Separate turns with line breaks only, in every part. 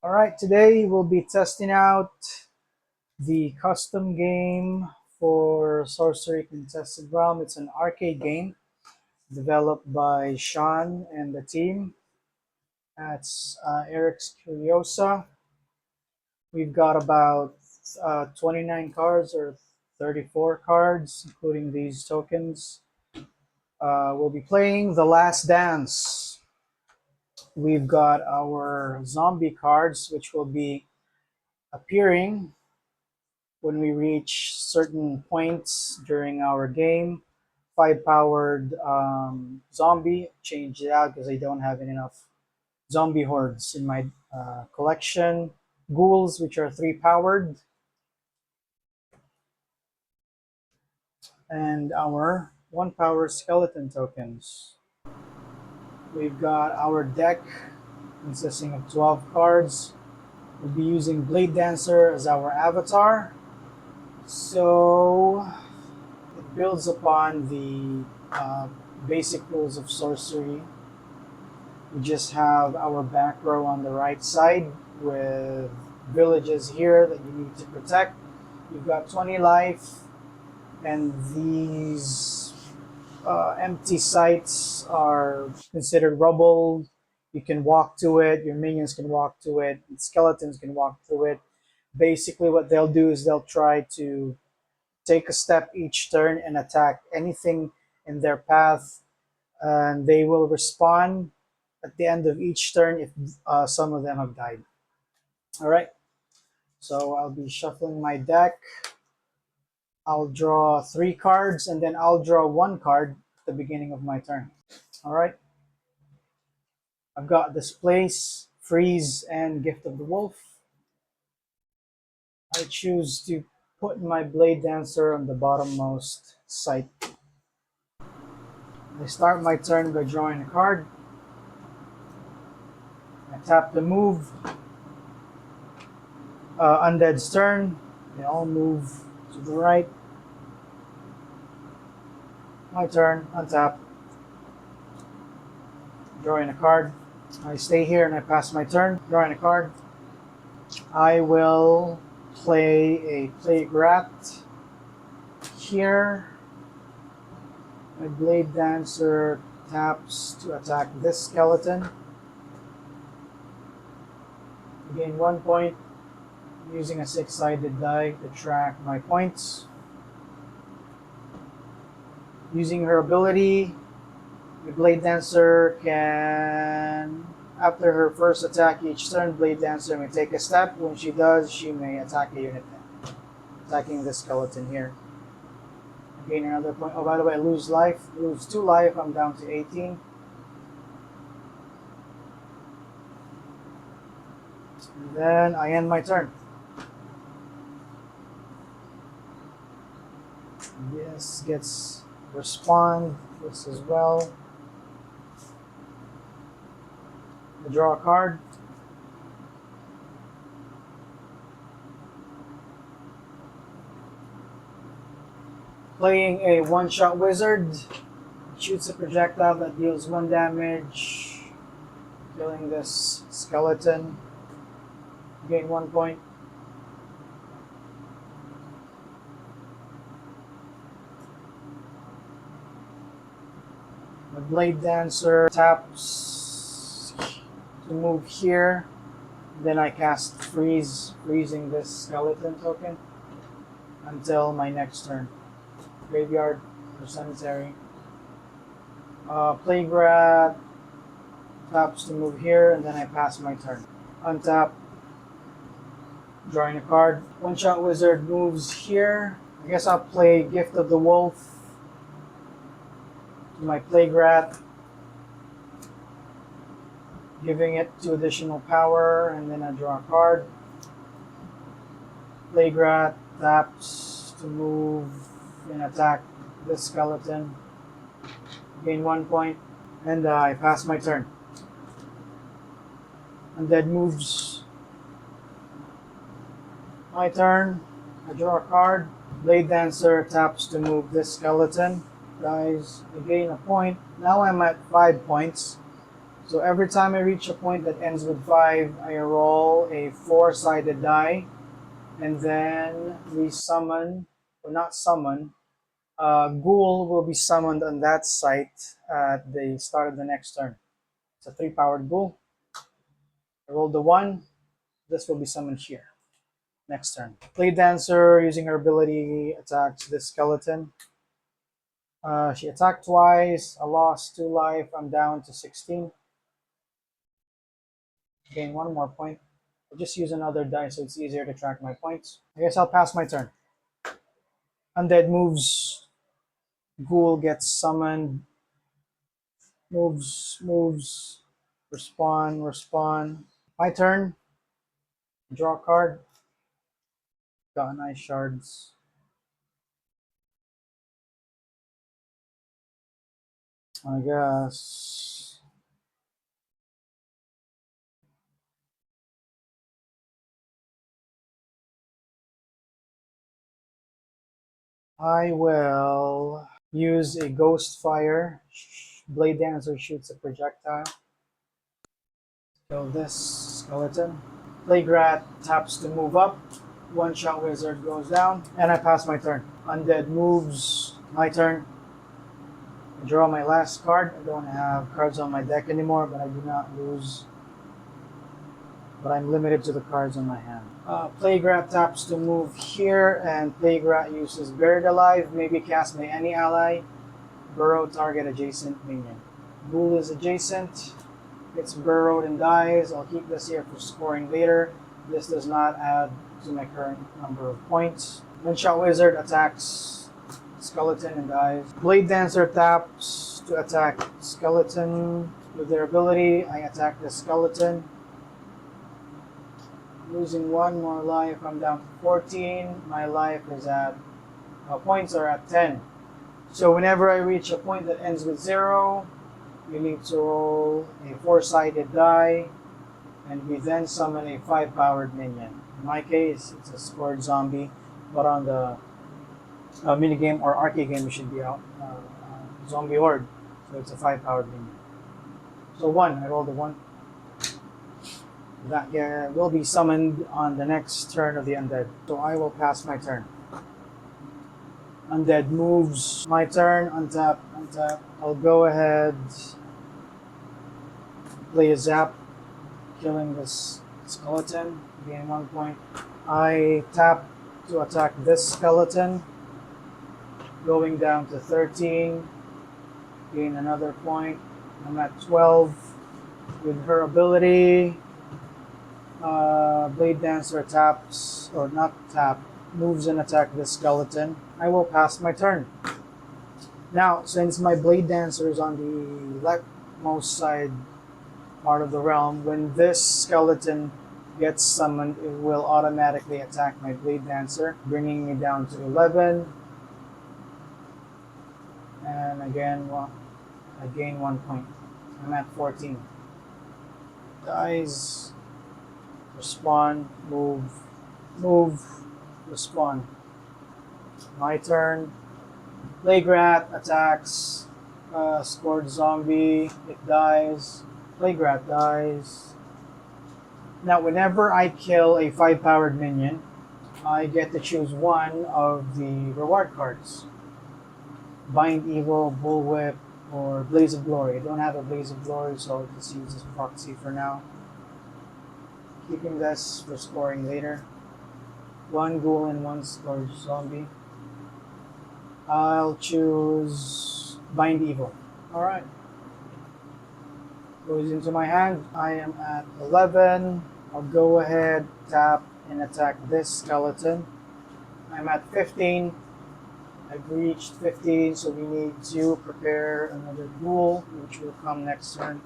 Alright, today we'll be testing out the custom game for Sorcery Contested Realm. It's an arcade game developed by Sean and the team. That's Eric's Curiosa. We've got about 29 cards or 34 cards, including these tokens. We'll be playing The Last Dance. We've got our zombie cards, which will be appearing when we reach certain points during our game. 5-powered zombie. Change it out because I don't have enough zombie hordes in my collection. Ghouls, which are 3-powered. And our 1-power skeleton tokens. We've got our deck consisting of 12 cards. We'll be using Bladedancer as our avatar. So it builds upon the basic rules of sorcery. We just have our back row on the right side with villages here that you need to protect. You've got 20 life, and these empty sites are considered rubble. You can walk to it, your minions can walk to it, and skeletons can walk through it. Basically what they'll do is they'll try to take a step each turn and attack anything in their path, and they will respawn at the end of each turn if some of them have died. Alright, so I'll be shuffling my deck. I'll draw 3 cards and then I'll draw 1 card at the beginning of my turn. Alright, I've got Displace, Freeze, and Gift of the Wolf. I choose to put my Bladedancer on the bottommost site. I start my turn by drawing a card. I tap the move. Undead's turn. They all move to the right. My turn, untap. Drawing a card. I stay here and I pass my turn. Drawing a card. I will play a Plague Rat here. My Bladedancer taps to attack this skeleton. Gain 1 point using a 6-sided die to track my points. Using her ability, the Bladedancer can, after her first attack each turn, Bladedancer may take a step. When she does, she may attack a unit, attacking this skeleton here. Gain another point. Oh, by the way, I lose life. Lose 2 life. I'm down to 18. And then I end my turn. This gets respawn. This as well. I draw a card. Playing a 1-shot wizard. Shoots a projectile that deals 1 damage, killing this skeleton. Gain 1 point. The Bladedancer taps to move here. Then I cast Freeze, freezing this skeleton token until my next turn. Graveyard or cemetery. Plague Rat taps to move here, and then I pass my turn. Untap. Drawing a card. 1-shot wizard moves here. I guess I'll play Gift of the Wolf to my Plague Rat, giving it 2 additional power, and then I draw a card. Plague Rat taps to move and attack this skeleton. Gain 1 point, and I pass my turn. Undead moves. My turn. I draw a card. Bladedancer taps to move this skeleton. Guys, I gain a point. Now I'm at 5 points. So every time I reach a point that ends with 5, I roll a 4-sided die, and then we summon, or not summon, Ghoul will be summoned on that site at the start of the next turn. It's a 3-powered Ghoul. I roll the 1, this will be summoned here. Next turn. Bladedancer, using her ability, attacks this skeleton. She attacked twice. I lost 2 life. I'm down to 16. Gain 1 more point. I'll just use another die so it's easier to track my points. I guess I'll pass my turn. Undead moves. Ghoul gets summoned. Moves. Respawn. My turn. Draw a card. Got nice shards. I guess I will use a Ghost Fire. Bladedancer shoots a projectile. Kill this skeleton. Plague Rat taps to move up. One-shot Wizard goes down, and I pass my turn. Undead moves. My turn. I draw my last card. I don't have cards on my deck anymore, but I do not lose. But I'm limited to the cards on my hand. Plague Rat taps to move here, and Plague Rat uses Buried Alive, maybe cast by any ally. Burrow target adjacent minion. Ghoul is adjacent. Gets burrowed and dies. I'll keep this here for scoring later. This does not add to my current number of points. One-shot Wizard attacks skeleton and dies. Bladedancer taps to attack skeleton. With their ability, I attack the skeleton. Losing 1 more life, I'm down to 14. My life is at, points are at 10. So whenever I reach a point that ends with 0, you need to roll a 4-sided die, and we then summon a 5-powered minion. In my case, it's a scored zombie, but on the minigame or arcade game, it should be out zombie horde. So it's a 5-powered minion. So 1, I rolled a 1. That will be summoned on the next turn of the undead. So I will pass my turn. Undead moves. My turn. Untap. I'll go ahead. Play a zap. Killing this skeleton. Gain 1 point. I tap to attack this skeleton. Going down to 13. Gain another point. I'm at 12. With her ability, Bladedancer taps, or not tap, moves and attack this skeleton. I will pass my turn. Now, since my Bladedancer is on the leftmost side part of the realm, when this skeleton gets summoned, it will automatically attack my Bladedancer, bringing me down to 11. And again, well, I gain 1 point. I'm at 14. Dies. Respawn, move, respawn. My turn. Plague Rat attacks, scored zombie, it dies. Plague Rat dies. Now, whenever I kill a 5-powered minion, I get to choose one of the reward cards. Bind Evil, Bullwhip, or Blaze of Glory. I don't have a Blaze of Glory, so I'll just use this proxy for now. Keeping this for scoring later. 1 ghoul and 1 scourge zombie. I'll choose Bind Evil. Alright. Goes into my hand. I am at 11. I'll go ahead, tap, and attack this skeleton. I'm at 15. I've reached 15, so we need to prepare another ghoul, which will come next turn.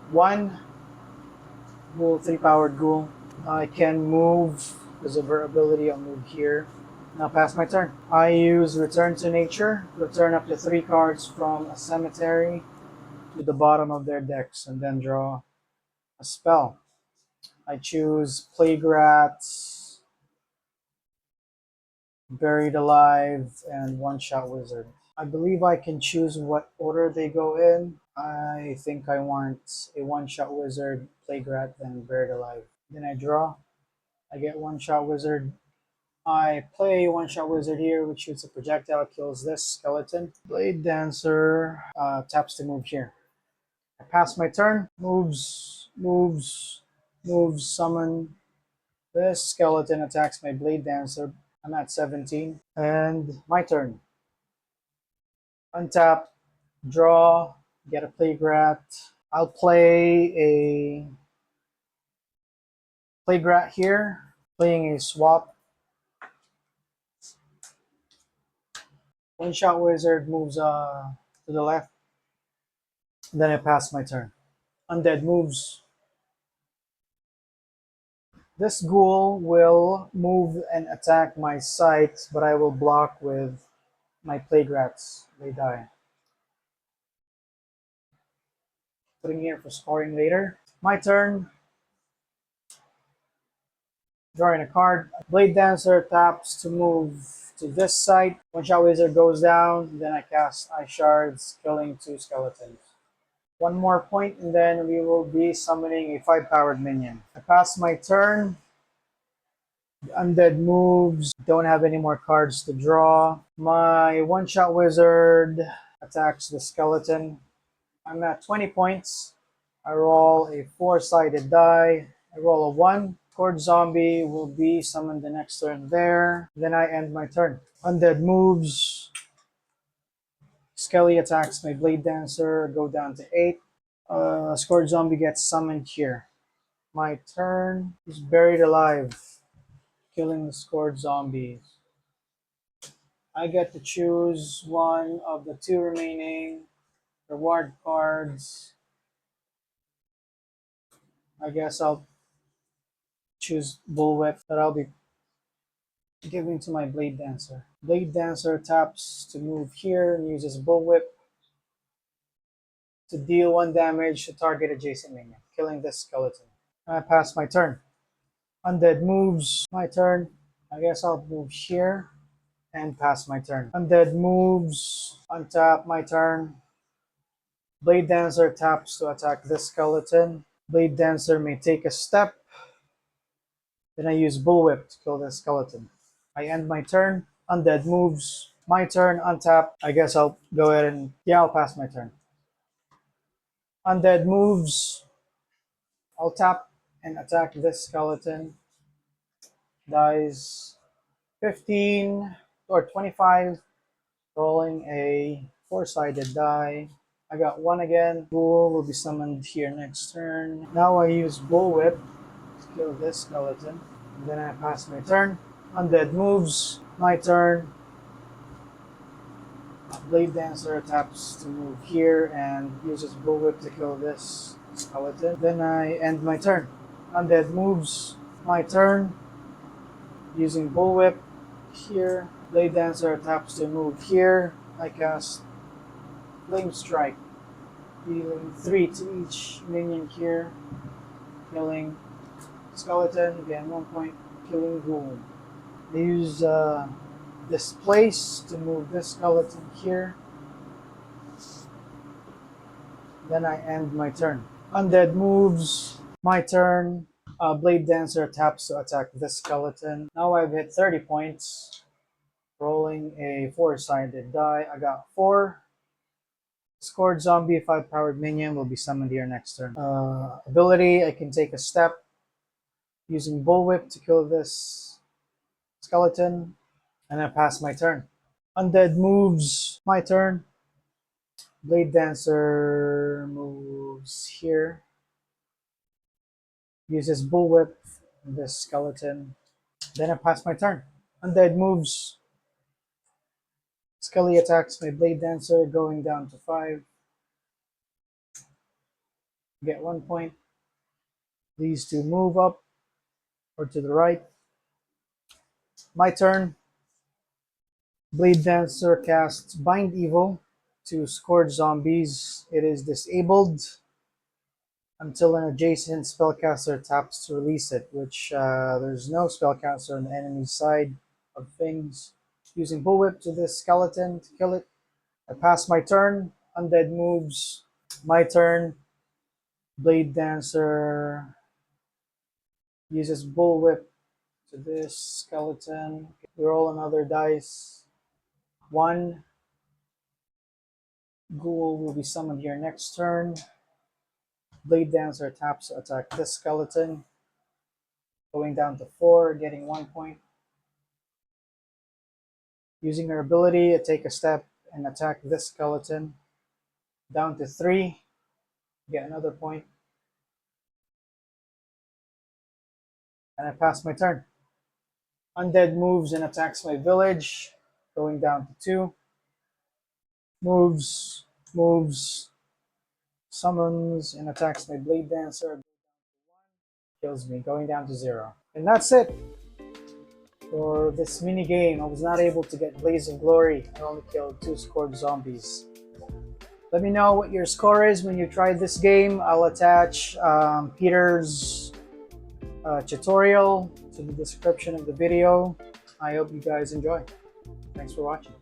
1. Ghoul, 3-powered ghoul. I can move because of her ability. I'll move here. Now pass my turn. I use Return to Nature. Return up to 3 cards from a cemetery to the bottom of their decks, and then draw a spell. I choose Plague Rat, Buried Alive, and One-Shot Wizard. I believe I can choose what order they go in. I think I want a one-shot wizard, plague rat, then buried alive. Then I draw. I get one-shot wizard. I play one-shot wizard here, which shoots a projectile, kills this skeleton. Bladedancer taps to move here. I pass my turn. Moves, summon. This skeleton attacks my Bladedancer. I'm at 17. And my turn. Untap, draw, get a plague rat. I'll play a plague rat here, playing a swap. One shot wizard moves to the left. Then I pass my turn. Undead moves. This ghoul will move and attack my site, but I will block with my plague rats. They die. Putting here for scoring later. My turn. Drawing a card. Bladedancer taps to move to this side. One shot wizard goes down. Then I cast Ice Shards, killing 2 skeletons. One more point, and then we will be summoning a 5-powered minion. I pass my turn. The undead moves. Don't have any more cards to draw. My one-shot wizard attacks the skeleton. I'm at 20 points. I roll a 4-sided die. I roll a 1. Horde zombie will be summoned the next turn there. Then I end my turn. Undead moves. Skelly attacks my Bladedancer. Go down to 8. Scourge zombie gets summoned here. My turn is buried alive, killing the scourge zombies. I get to choose one of the 2 remaining reward cards. I guess I'll choose Bullwhip that I'll be giving to my Bladedancer. Bladedancer taps to move here and uses Bullwhip to deal 1 damage to target adjacent minion, killing this skeleton. I pass my turn. Undead moves. My turn. I guess I'll move here and pass my turn. Undead moves. Untap my turn. Bladedancer taps to attack this skeleton. Bladedancer may take a step. Then I use Bullwhip to kill this skeleton. I end my turn. Undead moves. My turn. Untap. I guess I'll go ahead and I'll pass my turn. Undead moves. I'll tap and attack this skeleton. Dies 15 or 25. Rolling a 4-sided die. I got 1 again. Ghoul will be summoned here next turn. Now I use Bullwhip to kill this skeleton. And then I pass my turn. Undead moves. My turn. Bladedancer taps to move here and uses Bullwhip to kill this skeleton. Then I end my turn. Undead moves. My turn. Using Bullwhip here. Bladedancer taps to move here. I cast Flame Strike, dealing 3 to each minion here, killing skeleton, again 1 point, killing ghoul. I use Displace to move this skeleton here. Then I end my turn. Undead moves. My turn. Bladedancer taps to attack this skeleton. Now I've hit 30 points. Rolling a 4-sided die. I got 4. Scored zombie 5-powered minion will be summoned here next turn. Ability, I can take a step using Bullwhip to kill this skeleton, and I pass my turn. Undead moves. My turn. Bladedancer moves here. Uses Bullwhip on this skeleton. Then I pass my turn. Undead moves. Skelly attacks my Bladedancer, going down to 5. Get 1 point. These 2 move up or to the right. My turn. Bladedancer casts Bind Evil to scourge zombies. It is disabled until an adjacent spellcaster taps to release it, which there's no spellcaster on the enemy side of things. Using Bullwhip to this skeleton to kill it. I pass my turn. Undead moves. My turn. Bladedancer uses bullwhip to this skeleton. We roll another dice. 1. Ghoul will be summoned here next turn. Bladedancer taps to attack this skeleton. Going down to 4, getting 1 point. Using her ability to take a step and attack this skeleton. Down to 3, get another point. And I pass my turn. Undead moves and attacks my village. Going down to 2. Moves, summons and attacks my Bladedancer. Kills me, going down to 0. And that's it for this mini game. I was not able to get Blaze of Glory. I only killed 2 scored zombies. Let me know what your score is when you tried this game. I'll attach Peter's tutorial to the description of the video. I hope you guys enjoy. Thanks for watching.